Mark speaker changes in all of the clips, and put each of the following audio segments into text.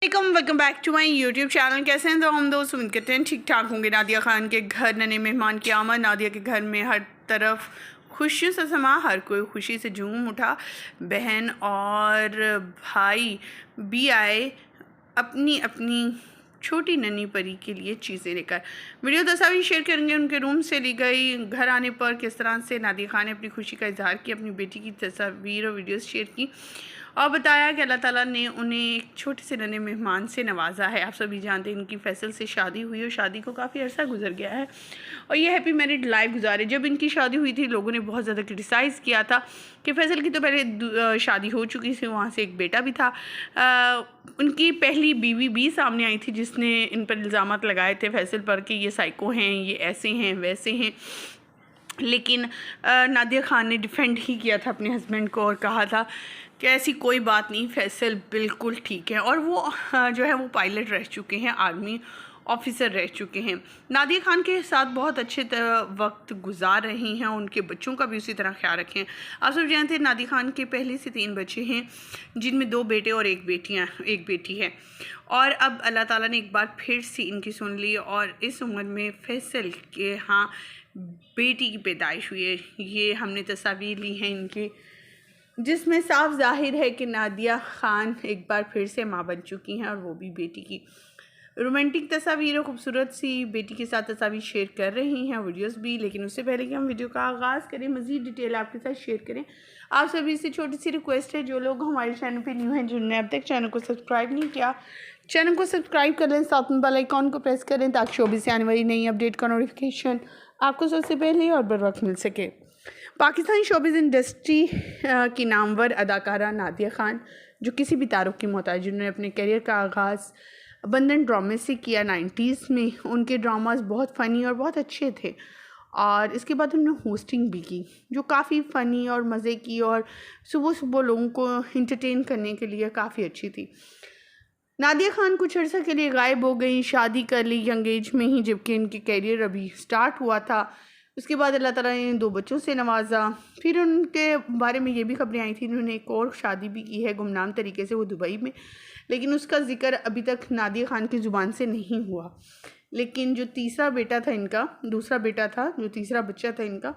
Speaker 1: Welcome back to my YouTube channel. कैसे हैं तो हम दोस्त उम्मीद करते हैं ठीक ठाक होंगे। नादिया खान के घर नए मेहमान की आमद। नादिया के घर में हर तरफ खुशियों से समा, हर कोई खुशी से झूम उठा। बहन और भाई भी आए अपनी अपनी छोटी नन्ही परी के लिए चीज़ें लेकर। वीडियो तस्वीर शेयर करेंगे उनके रूम से ली गई। घर आने पर किस तरह से नादिया खान ने अपनी खुशी का इजहार किया, अपनी बेटी की तस्वीर और वीडियोस शेयर की और बताया कि अल्लाह ताला ने उन्हें एक छोटे से नन्हे मेहमान से नवाजा है। आप सभी जानते हैं इनकी फैसल से शादी हुई और शादी को काफ़ी अर्सा गुजर गया है और ये हैप्पी मैरिड लाइफ गुजारे। जब इनकी शादी हुई थी लोगों ने बहुत ज़्यादा क्रिटिसाइज़ किया था कि फैसल की तो पहले शादी हो चुकी थी, वहाँ से एक बेटा भी था। उनकी पहली बीवी भी सामने आई थी जिसने इन पर इल्ज़ामात लगाए थे फैसल पर कि ये साइको हैं, ये ऐसे हैं वैसे हैं। लेकिन नादिया खान ने डिफेंड ही किया था अपने हस्बैंड को और कहा था कि ऐसी कोई बात नहीं, फैसल बिल्कुल ठीक है। और वो जो है वो पायलट रह चुके हैं, आर्मी ऑफिसर रह चुके हैं। नादिया खान के साथ बहुत अच्छे वक्त गुजार रही हैं, उनके बच्चों का भी उसी तरह ख्याल रखें। आप सब जानते हैं नादिया खान के पहले से 3 बच्चे हैं जिनमें 2 बेटे और एक बेटी है। और अब अल्लाह ताला ने एक बार फिर से इनकी सुन ली और इस उम्र में फैसल के यहाँ बेटी की पैदाइश हुई है। ये हमने तस्वीर ली है इनकी, जिसमें साफ जाहिर है कि नादिया खान एक बार फिर से माँ बन चुकी हैं और वो भी बेटी की। रोमांटिक तस्वीर और खूबसूरत सी बेटी के साथ तस्वीर शेयर कर रही हैं, वीडियोस भी। लेकिन उससे पहले कि हम वीडियो का आगाज़ करें, मज़ीद डिटेल आपके साथ शेयर करें, आप सभी से छोटी सी रिक्वेस्ट है, जो लोग हमारे चैनल पे न्यू हैं, जिन्होंने अब तक चैनल को सब्सक्राइब नहीं किया, चैनल को सब्सक्राइब कर लें, साथ में बेल आइकॉन को प्रेस करें ताकि शोबिस से आने वाली नई अपडेट का नोटिफिकेशन आपको सबसे पहले और बर वक्त मिल सके। पाकिस्तानी शोबिस इंडस्ट्री की नामवर अदाकारा नादिया खान, जो किसी भी तारुफ की मोहताज, जिन्होंने अपने करियर का आगाज़ बंधन ड्रामे से किया 90s में। उनके ड्रामास बहुत फ़नी और बहुत अच्छे थे और इसके बाद उन्होंने होस्टिंग भी की जो काफ़ी फ़नी और मज़े की और सुबह सुबह लोगों को इंटरटेन करने के लिए काफ़ी अच्छी थी। नादिया खान कुछ अर्सा के लिए गायब हो गई, शादी कर ली यंग एज में ही, जबकि इनकी कैरियर अभी स्टार्ट हुआ था। उसके बाद अल्लाह ताला ने 2 बच्चों से नवाजा। फिर उनके बारे में ये भी खबरें आई थी उन्होंने एक और शादी भी की है गुमनाम तरीके से, वो दुबई में, लेकिन उसका जिक्र अभी तक नादिया खान की ज़ुबान से नहीं हुआ। लेकिन जो तीसरा बेटा था इनका, दूसरा बेटा था, जो तीसरा बच्चा था इनका,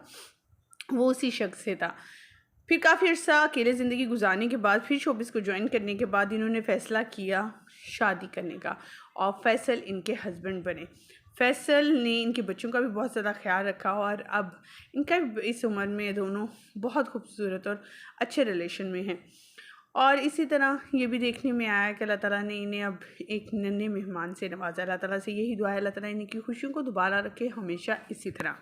Speaker 1: वो उसी शख्स से था। फिर काफ़ी अर्सा अकेले ज़िंदगी गुजारने के बाद, फिर शोबिस को ज्वाइन करने के बाद इन्होंने फ़ैसला किया शादी करने का और फैसल इनके हस्बैंड बने। फैसल ने इनके बच्चों का भी बहुत ज़्यादा ख्याल रखा और अब इनका इस उम्र में दोनों बहुत खूबसूरत और अच्छे रिलेशन में हैं। और इसी तरह ये भी देखने में आया कि अल्लाह ताला ने इन्हें अब एक नन्हे मेहमान से नवाजा। अल्लाह ताला से यही दुआ है, अल्लाह ताला इनकी खुशियों को दोबारा रखे हमेशा इसी तरह।